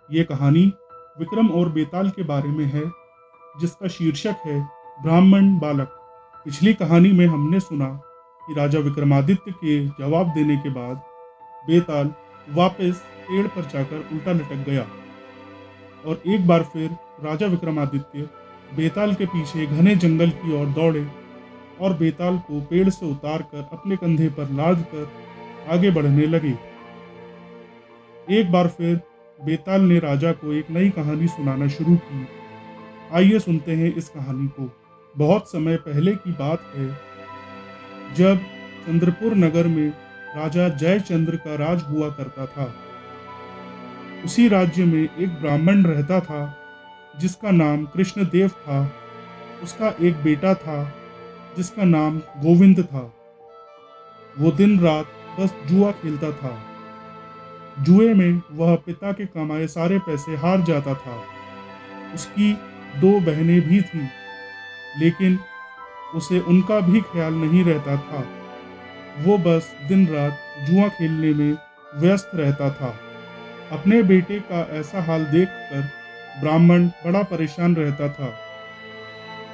ये कहानी विक्रम और बेताल के बारे में है, जिसका शीर्षक है ब्राह्मण बालक। पिछली कहानी में हमने सुना कि राजा विक्रमादित्य के जवाब देने के बाद बेताल वापस पेड़ पर जाकर उल्टा लटक गया और एक बार फिर राजा विक्रमादित्य बेताल के पीछे घने जंगल की ओर दौड़े और बेताल को पेड़ से उतारकर अपने कंधे पर लाद कर आगे बढ़ने लगे। एक बार फिर बेताल ने राजा को एक नई कहानी सुनाना शुरू की। आइए सुनते हैं इस कहानी को। बहुत समय पहले की बात है, जब चंद्रपुर नगर में राजा जयचंद्र का राज हुआ करता था। उसी राज्य में एक ब्राह्मण रहता था जिसका नाम कृष्णदेव था। उसका एक बेटा था जिसका नाम गोविंद था। वो दिन रात बस जुआ खेलता था। जुए में वह पिता के कमाए सारे पैसे हार जाता था। उसकी दो बहनें भी थीं, लेकिन उसे उनका भी ख्याल नहीं रहता था। वो बस दिन रात जुआ खेलने में व्यस्त रहता था। अपने बेटे का ऐसा हाल देखकर ब्राह्मण बड़ा परेशान रहता था।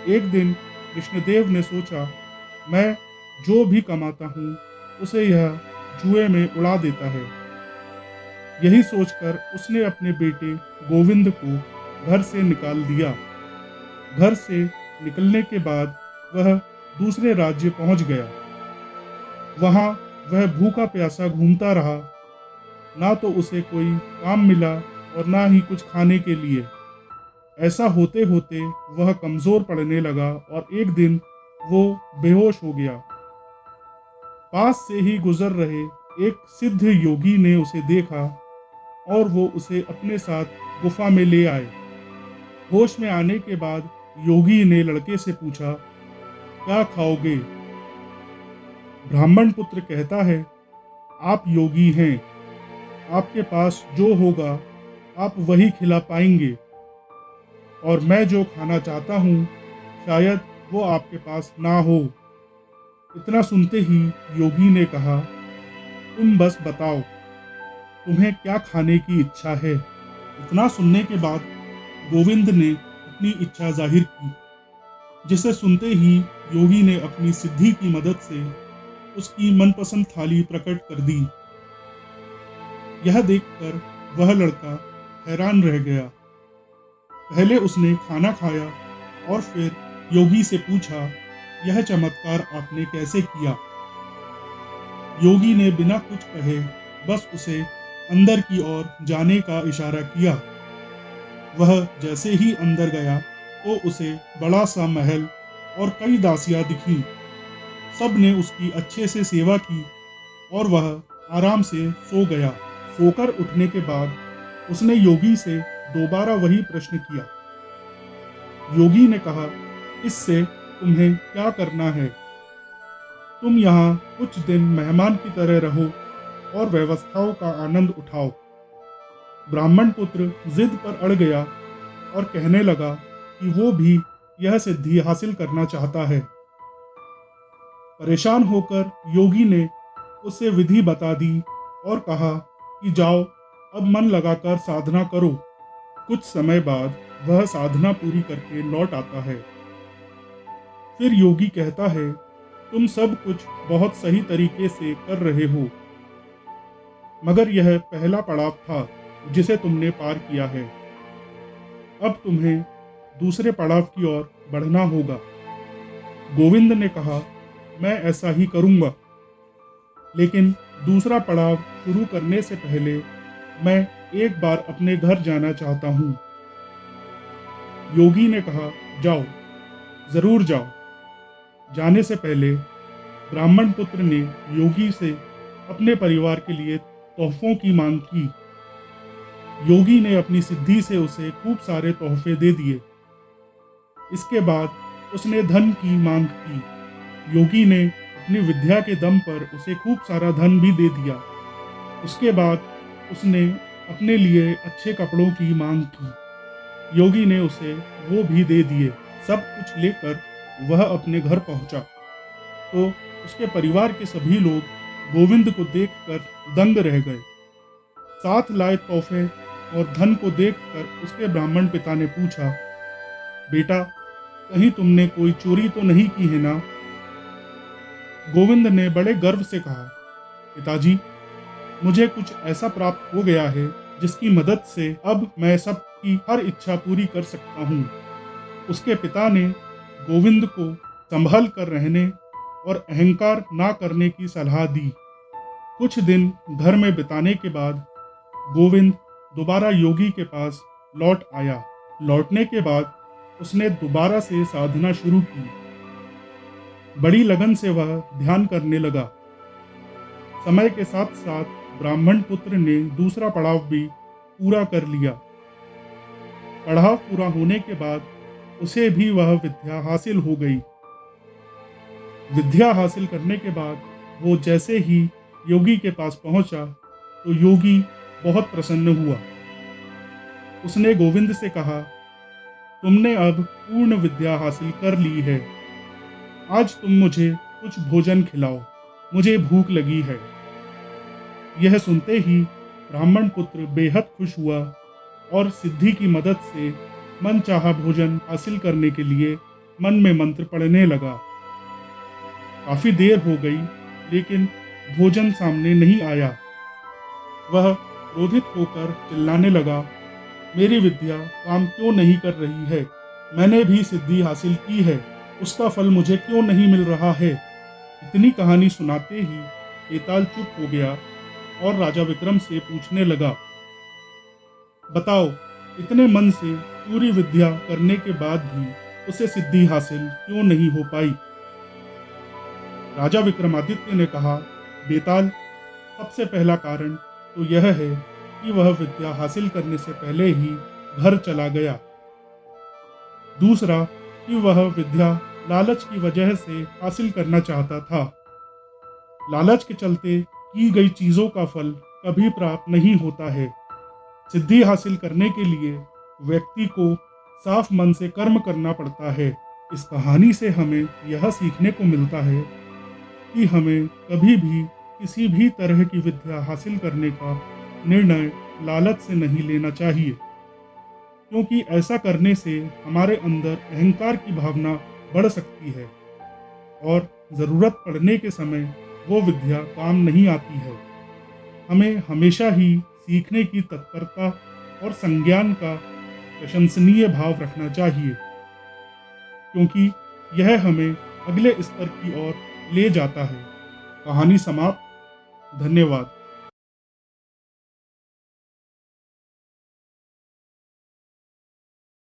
एक दिन कृष्णदेव ने सोचा, मैं जो भी कमाता हूँ उसे यह जुए में उड़ा देता है। यही सोचकर उसने अपने बेटे गोविंद को घर से निकाल दिया। घर से निकलने के बाद वह दूसरे राज्य पहुंच गया। वहां वह भूखा प्यासा घूमता रहा। ना तो उसे कोई काम मिला और ना ही कुछ खाने के लिए। ऐसा होते होते वह कमजोर पड़ने लगा और एक दिन वो बेहोश हो गया। पास से ही गुजर रहे एक सिद्ध योगी ने उसे देखा और वो उसे अपने साथ गुफा में ले आए। होश में आने के बाद योगी ने लड़के से पूछा, क्या खाओगे? ब्राह्मण पुत्र कहता है, आप योगी हैं, आपके पास जो होगा आप वही खिला पाएंगे, और मैं जो खाना चाहता हूँ शायद वो आपके पास ना हो। इतना सुनते ही योगी ने कहा, तुम बस बताओ, तुम्हें क्या खाने की इच्छा है? इतना सुनने के बाद गोविंद ने अपनी इच्छा जाहिर की, जिसे सुनते ही योगी ने अपनी सिद्धि की मदद से उसकी मनपसंद थाली प्रकट कर दी। यह देखकर वह लड़का हैरान रह गया। पहले उसने खाना खाया और फिर योगी से पूछा, यह चमत्कार आपने कैसे किया? योगी ने बिना कुछ कहे बस उसे अंदर की ओर जाने का इशारा किया। वह जैसे ही अंदर गया तो उसे बड़ा सा महल और कई दासियां दिखीं। सब ने उसकी अच्छे से सेवा की और वह आराम से सो गया। सोकर उठने के बाद उसने योगी से दोबारा वही प्रश्न किया। योगी ने कहा, इससे तुम्हें क्या करना है? तुम यहाँ कुछ दिन मेहमान की तरह रहो और व्यवस्थाओं का आनंद उठाओ। ब्राह्मण पुत्र जिद पर अड़ गया और कहने लगा कि वो भी यह सिद्धि हासिल करना चाहता है। परेशान होकर योगी ने उसे विधि बता दी और कहा कि जाओ, अब मन लगाकर साधना करो। कुछ समय बाद वह साधना पूरी करके लौट आता है। फिर योगी कहता है, तुम सब कुछ बहुत सही तरीके से कर रहे हो, मगर यह पहला पड़ाव था जिसे तुमने पार किया है। अब तुम्हें दूसरे पड़ाव की ओर बढ़ना होगा। गोविंद ने कहा, मैं ऐसा ही करूंगा, लेकिन दूसरा पड़ाव शुरू करने से पहले मैं एक बार अपने घर जाना चाहता हूँ। योगी ने कहा, जाओ, जरूर जाओ। जाने से पहले ब्राह्मण पुत्र ने योगी से अपने परिवार के लिए तोहफों की मांग की। योगी ने अपनी सिद्धि से उसे खूब सारे तोहफे दे दिए। इसके बाद उसने धन की मांग की। योगी ने अपनी विद्या के दम पर उसे खूब सारा धन भी दे दिया। उसके बाद उसने अपने लिए अच्छे कपड़ों की मांग की। योगी ने उसे वो भी दे दिए। सब कुछ लेकर वह अपने घर पहुंचा तो उसके परिवार के सभी लोग गोविंद को देखकर दंग रह गए। साथ लाए तोहफे और धन को देखकर उसके ब्राह्मण पिता ने पूछा, बेटा, कहीं तुमने कोई चोरी तो नहीं की है ना? गोविंद ने बड़े गर्व से कहा, पिताजी, मुझे कुछ ऐसा प्राप्त हो गया है जिसकी मदद से अब मैं सबकी हर इच्छा पूरी कर सकता हूँ। उसके पिता ने गोविंद को संभल कर रहने और अहंकार ना करने की सलाह दी। कुछ दिन घर में बिताने के बाद गोविंद दोबारा योगी के पास लौट आया। लौटने के बाद उसने दोबारा से साधना शुरू की। बड़ी लगन से वह ध्यान करने लगा। समय के साथ साथ ब्राह्मण पुत्र ने दूसरा पड़ाव भी पूरा कर लिया। पड़ाव पूरा होने के बाद उसे भी वह विद्या हासिल हो गई। विद्या हासिल करने के बाद वो जैसे ही योगी के पास पहुंचा तो योगी बहुत प्रसन्न हुआ। उसने गोविंद से कहा, तुमने अब पूर्ण विद्या हासिल कर ली है। आज तुम मुझे कुछ भोजन खिलाओ, मुझे भूख लगी है। यह सुनते ही ब्राह्मण पुत्र बेहद खुश हुआ और सिद्धि की मदद से मनचाहा भोजन हासिल करने के लिए मन में मंत्र पढ़ने लगा। काफी देर हो गई लेकिन भोजन सामने नहीं आया। वह क्रोधित होकर चिल्लाने लगा, मेरी विद्या काम क्यों नहीं कर रही है? मैंने भी सिद्धि हासिल की है, उसका फल मुझे क्यों नहीं मिल रहा है? इतनी कहानी सुनाते ही बेताल चुप हो गया और राजा विक्रम से पूछने लगा, बताओ, इतने मन से पूरी विद्या करने के बाद भी उसे सिद्धि हासिल क्यों नहीं हो पाई? राजा विक्रमादित्य ने कहा, बेताल, सबसे पहला कारण तो यह है कि वह विद्या हासिल करने से पहले ही घर चला गया। दूसरा कि वह विद्या लालच की वजह से हासिल करना चाहता था। लालच के चलते की गई चीजों का फल कभी प्राप्त नहीं होता है। सिद्धि हासिल करने के लिए व्यक्ति को साफ मन से कर्म करना पड़ता है। इस कहानी से हमें यह सीखने को मिलता है कि हमें कभी भी किसी भी तरह की विद्या हासिल करने का निर्णय लालच से नहीं लेना चाहिए, क्योंकि ऐसा करने से हमारे अंदर अहंकार की भावना बढ़ सकती है और ज़रूरत पड़ने के समय वो विद्या काम नहीं आती है। हमें हमेशा ही सीखने की तत्परता और संज्ञान का प्रशंसनीय भाव रखना चाहिए, क्योंकि यह हमें अगले स्तर की ओर ले जाता है। कहानी समाप्त। धन्यवाद।